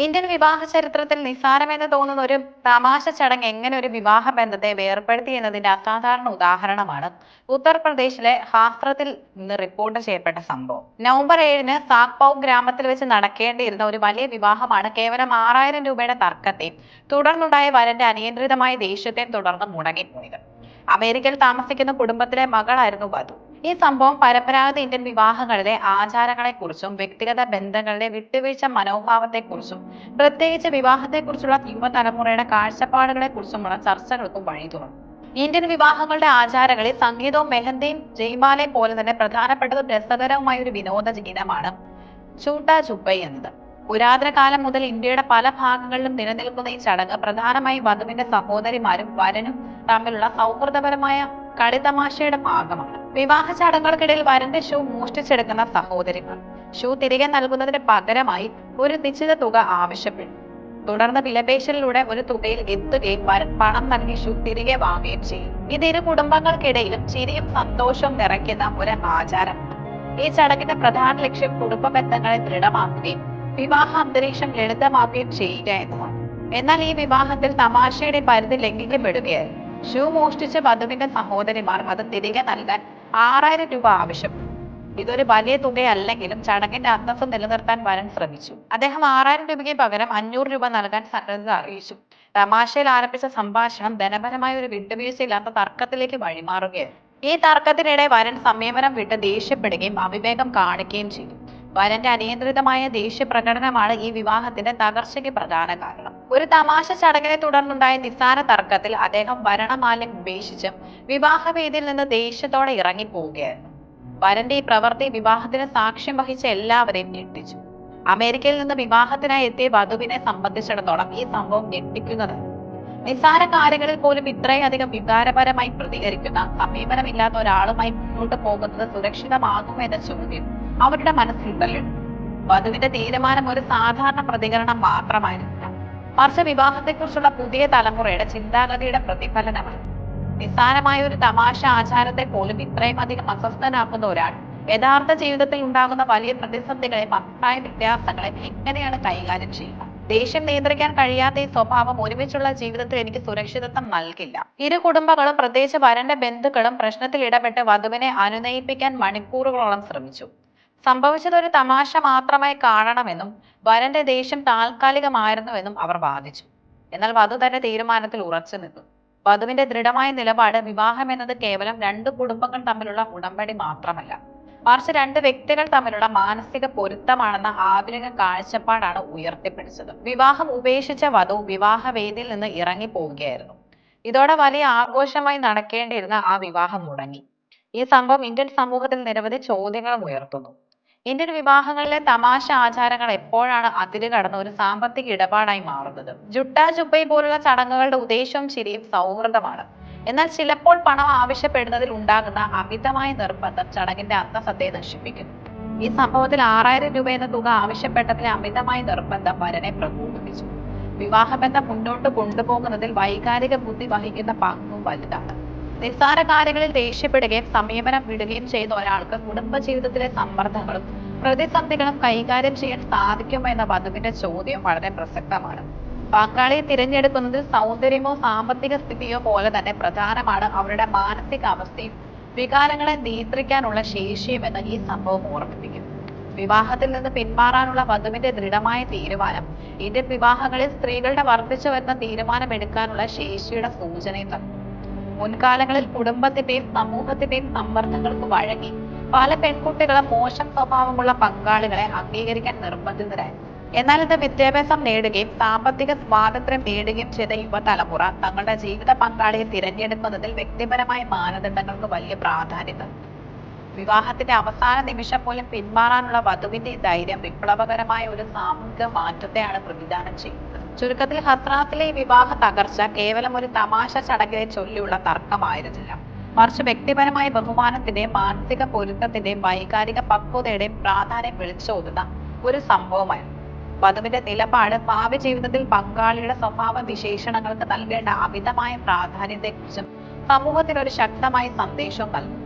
Indian വിവാഹ ചരിത്രത്തിൽ നിസ്സാരമെന്ന് തോന്നുന്ന ഒരു തമാശ ചടങ്ങ് എങ്ങനെ ഒരു വിവാഹ ബന്ധത്തെ വേർപെടുത്തി എന്നതിന്റെ അസാധാരണ ഉദാഹരണമാണ് ഉത്തർപ്രദേശിലെ ഹാസ്രത്തിൽ നിന്ന് റിപ്പോർട്ട് ചെയ്യപ്പെട്ട സംഭവം. നവംബർ 7-ന് സാക്പൌ ഗ്രാമത്തിൽ വെച്ച് നടക്കേണ്ടിയിരുന്ന ഒരു വലിയ വിവാഹമാണ് കേവലം 6000 രൂപയുടെ തർക്കത്തെയും തുടർന്നുണ്ടായ വരന്റെ അനിയന്ത്രിതമായ ദേഷ്യത്തെയും തുടർന്ന് മുടങ്ങിപ്പോയത്. അമേരിക്കയിൽ താമസിക്കുന്ന കുടുംബത്തിലെ മകളായിരുന്നു വധു. ഈ സംഭവം പരമ്പരാഗത ഇന്ത്യൻ വിവാഹങ്ങളിലെ ആചാരങ്ങളെക്കുറിച്ചും വ്യക്തിഗത ബന്ധങ്ങളുടെ വിട്ടുവീഴ്ച മനോഭാവത്തെക്കുറിച്ചും പ്രത്യേകിച്ച് വിവാഹത്തെക്കുറിച്ചുള്ള യുവതലമുറയുടെ കാഴ്ചപ്പാടുകളെക്കുറിച്ചുമുള്ള ചർച്ചകൾക്കും വഴി തുറന്നു. ഇന്ത്യൻ വിവാഹങ്ങളുടെ ആചാരങ്ങളിൽ സംഗീതവും മെഹന്തിയും ജയ്മാലയും പോലെ തന്നെ പ്രധാനപ്പെട്ടതും രസകരവുമായ ഒരു വിനോദ ഇനമാണ് ചൂട്ടാ ചുപ്പൈ എന്നത്. പുരാതന കാലം മുതൽ ഇന്ത്യയുടെ പല ഭാഗങ്ങളിലും നിലനിൽക്കുന്ന ഈ ചടങ്ങ് പ്രധാനമായും വധുവിന്റെ സഹോദരിമാരും വരനും തമ്മിലുള്ള സൗഹൃദപരമായ കളിതമാശയുടെ ഭാഗമാണ്. വിവാഹ ചടങ്ങുകൾക്കിടയിൽ വരന്റെ ഷൂ മോഷ്ടിച്ചെടുക്കുന്ന സഹോദരിമാർ ഷൂ തിരികെ നൽകുന്നതിന് പകരമായി ഒരു നിശ്ചിത തുക ആവശ്യപ്പെടും. തുടർന്ന് വിലപേശലിലൂടെ ഒരു തുകയിൽ എത്തുകയും വരൻ പണം നൽകി ഷൂ തിരികെ വാങ്ങുകയും ചെയ്യും. ഇത് ഇരു കുടുംബങ്ങൾക്കിടയിലും ചിരിയും സന്തോഷവും നിറയ്ക്കുന്ന ഒരു ആചാരമാണ്. ഈ ചടങ്ങിന്റെ പ്രധാന ലക്ഷ്യം കുടുംബ ബന്ധങ്ങളെ ദൃഢമാക്കുകയും വിവാഹ അന്തരീക്ഷം ലളിതമാക്കുകയും ചെയ്യുക എന്നതാണ്. എന്നാൽ ഈ വിവാഹത്തിൽ തമാശയുടെ പരിധി ലംഘിക്കപ്പെടുകയായിരുന്നു. ഷൂ മോഷ്ടിച്ച വധുവിന്റെ സഹോദരിമാർ അത് തിരികെ നൽകാൻ 6000 രൂപ ആവശ്യപ്പെട്ടു. ഇതൊരു വലിയ തുകയല്ലെങ്കിലും ചടങ്ങിന്റെ അന്തസ്സ് നിലനിർത്താൻ വരൻ ശ്രമിച്ചു. അദ്ദേഹം 6000 രൂപയ്ക്ക് പകരം 500 രൂപ നൽകാൻ സന്നദ്ധത അറിയിച്ചു. തമാശയിൽ ആരംഭിച്ച സംഭാഷണം ധനപരമായ ഒരു വിട്ടുവീഴ്ചയില്ലാത്ത തർക്കത്തിലേക്ക് വഴിമാറുകയായിരുന്നു. ഈ തർക്കത്തിനിടെ വരൻ സംയമനം വിട്ട് ദേഷ്യപ്പെടുകയും അവിവേകം കാണിക്കുകയും ചെയ്തു. വരന്റെ അനിയന്ത്രിതമായ ദേഷ്യ പ്രകടനമാണ് ഈ വിവാഹത്തിന്റെ തകർച്ചയ്ക്ക് പ്രധാന കാരണം. ഒരു തമാശ ചടങ്ങിനെ തുടർന്നുണ്ടായ നിസ്സാര തർക്കത്തിൽ അദ്ദേഹം ഭരണമാല്യം ഉപേക്ഷിച്ച് വിവാഹവേദിയിൽ നിന്ന് ദേഷ്യത്തോടെ ഇറങ്ങിപ്പോവുകയായിരുന്നു. വരന്റെ ഈ പ്രവൃത്തി വിവാഹത്തിന് സാക്ഷ്യം വഹിച്ച എല്ലാവരെയും ഞെട്ടിച്ചു. അമേരിക്കയിൽ നിന്ന് വിവാഹത്തിനായി എത്തിയ വധുവിനെ സംബന്ധിച്ചിടത്തോളം ഈ സംഭവം ഞെട്ടിക്കുന്നതാണ്. നിസ്സാര കാര്യങ്ങളിൽ പോലും ഇത്രയധികം വികാരപരമായി പ്രതികരിക്കുന്ന സമീപനമില്ലാത്ത ഒരാളുമായി മുന്നോട്ട് പോകുന്നത് സുരക്ഷിതമാകുമോ എന്ന ചോദ്യം അവരുടെ മനസ്സിൽ ഉടലെടുത്തു. വധുവിന്റെ തീരുമാനം ഒരു സാധാരണ പ്രതികരണം മാത്രമായിരുന്നില്ല, മറിച്ച് വിവാഹത്തെക്കുറിച്ചുള്ള പുതിയ തലമുറയുടെ ചിന്താഗതിയുടെ പ്രതിഫലനമാണ്. നിസ്സാരമായ ഒരു തമാശ ആചാരത്തെ പോലും ഇത്രയും അധികം അസ്വസ്ഥനാക്കുന്ന ഒരാൾ യഥാർത്ഥ ജീവിതത്തിൽ ഉണ്ടാകുന്ന വലിയ പ്രതിസന്ധികളെ അഭിപ്രായ വ്യത്യാസങ്ങളെ എങ്ങനെയാണ് കൈകാര്യം ചെയ്യുക? ദേഷ്യം നിയന്ത്രിക്കാൻ കഴിയാത്ത ഈ സ്വഭാവം ഒരുമിച്ചുള്ള ജീവിതത്തിൽ എനിക്ക് സുരക്ഷിതത്വം നൽകില്ല. ഇരു കുടുംബങ്ങളും പ്രത്യേകിച്ച് വരന്റെ ബന്ധുക്കളും പ്രശ്നത്തിൽ ഇടപെട്ട് വധുവിനെ അനുനയിപ്പിക്കാൻ മണിക്കൂറുകളോളം ശ്രമിച്ചു. സംഭവിച്ചത് ഒരു തമാശ മാത്രമായി കാണണമെന്നും വരന്റെ ദേഷ്യം താൽക്കാലികമായിരുന്നുവെന്നും അവർ വാദിച്ചു. എന്നാൽ വധു തന്റെ തീരുമാനത്തിൽ ഉറച്ചു നിന്നു. വധുവിന്റെ ദൃഢമായ നിലപാട് വിവാഹം എന്നത് കേവലം രണ്ട് കുടുംബങ്ങൾ തമ്മിലുള്ള ഉടമ്പടി മാത്രമല്ല, മറിച്ച് രണ്ട് വ്യക്തികൾ തമ്മിലുള്ള മാനസിക പൊരുത്തമാണെന്ന ആധുനിക കാഴ്ചപ്പാടാണ് ഉയർത്തിപ്പിടിച്ചത്. വിവാഹം ഉപേക്ഷിച്ച വധു വിവാഹവേദിയിൽ നിന്ന് ഇറങ്ങി പോവുകയായിരുന്നു. ഇതോടെ വലിയ ആഘോഷമായി നടക്കേണ്ടിയിരുന്ന ആ വിവാഹം മുടങ്ങി. ഈ സംഭവം ഇന്ത്യൻ സമൂഹത്തിൽ നിരവധി ചോദ്യങ്ങളും ഉയർത്തുന്നു. ഇന്ത്യൻ വിവാഹങ്ങളിലെ തമാശ ആചാരങ്ങൾ എപ്പോഴാണ് അതിര് കടന്ന ഒരു സാമ്പത്തിക ഇടപാടായി മാറുന്നത്? ജുട്ടാ ചുപ്പൈ പോലുള്ള ചടങ്ങുകളുടെ ഉദ്ദേശവും ശരിയും സൗഹൃദമാണ്. എന്നാൽ ചിലപ്പോൾ പണം ആവശ്യപ്പെടുന്നതിൽ ഉണ്ടാകുന്ന അമിതമായ നിർബന്ധം ചടങ്ങിന്റെ അന്തസ്സത്തെ നശിപ്പിക്കുന്നു. ഈ സംഭവത്തിൽ 6000 രൂപ എന്ന തുക ആവശ്യപ്പെട്ടതിലെ അമിതമായ നിർബന്ധം വരനെ പ്രകോപിപ്പിച്ചു. വിവാഹബന്ധം മുന്നോട്ട് കൊണ്ടുപോകുന്നതിൽ വൈകാരിക ബുദ്ധി വഹിക്കുന്ന പങ്കും വലുതാണ്. നിസ്സാര കാര്യങ്ങളിൽ ദേഷ്യപ്പെടുകയും സമീപനം വിടുകയും ചെയ്ത ഒരാൾക്ക് കുടുംബജീവിതത്തിലെ സമ്മർദ്ദങ്ങളും പ്രതിസന്ധികളും കൈകാര്യം ചെയ്യാൻ സാധിക്കുമോ എന്ന വധുവിന്റെ ചോദ്യം വളരെ പ്രസക്തമാണ്. പങ്കാളിയെ തിരഞ്ഞെടുക്കുന്നതിൽ സൗന്ദര്യമോ സാമ്പത്തിക സ്ഥിതിയോ പോലെ തന്നെ പ്രധാനമാണ് അവരുടെ മാനസികാവസ്ഥയും വികാരങ്ങളെ നിയന്ത്രിക്കാനുള്ള ശേഷിയും എന്ന് ഈ സംഭവം ഓർമ്മിപ്പിക്കുന്നു. വിവാഹത്തിൽ നിന്ന് പിന്മാറാനുള്ള വധുവിന്റെ ദൃഢമായ തീരുമാനം ഇന്ത്യൻ വിവാഹങ്ങളിൽ സ്ത്രീകളുടെ വർദ്ധിച്ചു വരുന്ന തീരുമാനമെടുക്കാനുള്ള ശേഷിയുടെ സൂചനയും നൽകുന്നു. മുൻകാലങ്ങളിൽ കുടുംബത്തിന്റെയും സമൂഹത്തിന്റെയും സമ്മർദ്ദങ്ങൾക്ക് വഴങ്ങി പല പെൺകുട്ടികളും മോശം സ്വഭാവമുള്ള പങ്കാളികളെ അംഗീകരിക്കാൻ നിർബന്ധിതരായി. എന്നാൽ ഇത് വിദ്യാഭ്യാസം നേടുകയും സാമ്പത്തിക സ്വാതന്ത്ര്യം നേടുകയും ചെയ്ത യുവതലമുറ തങ്ങളുടെ ജീവിത പങ്കാളിയെ തിരഞ്ഞെടുക്കുന്നതിൽ വ്യക്തിപരമായ മാനദണ്ഡങ്ങൾക്ക് വലിയ പ്രാധാന്യം നൽകുന്നു. വിവാഹത്തിന്റെ അവസാന നിമിഷം പോലും പിന്മാറാനുള്ള വധുവിന്റെ ധൈര്യം വിപ്ലവകരമായ ഒരു സാമൂഹിക മാറ്റത്തെയാണ് പ്രതിദാനം ചെയ്യുന്നത്. ചുരുക്കത്തിൽ ഹസ്രാത്തിലെ ഈ വിവാഹ തകർച്ച കേവലം ഒരു തമാശ ചടങ്ങിനെ ചൊല്ലിയുള്ള തർക്കമായിരുന്നില്ല, മറിച്ച് വ്യക്തിപരമായ ബഹുമാനത്തിന്റെയും മാനസിക പൊരുത്തത്തിന്റെയും വൈകാരിക പക്വതയുടെയും പ്രാധാന്യം വിളിച്ചോതുന്ന ഒരു സംഭവമായിരുന്നു. വധുവിന്റെ നിലപാട് ഭാവി ജീവിതത്തിൽ പങ്കാളിയുടെ സ്വഭാവ വിശേഷണങ്ങൾക്ക് നൽകേണ്ട അമിതമായ പ്രാധാന്യത്തെക്കുറിച്ചും സമൂഹത്തിന് ഒരു ശക്തമായ സന്ദേശവും നൽകുന്നു.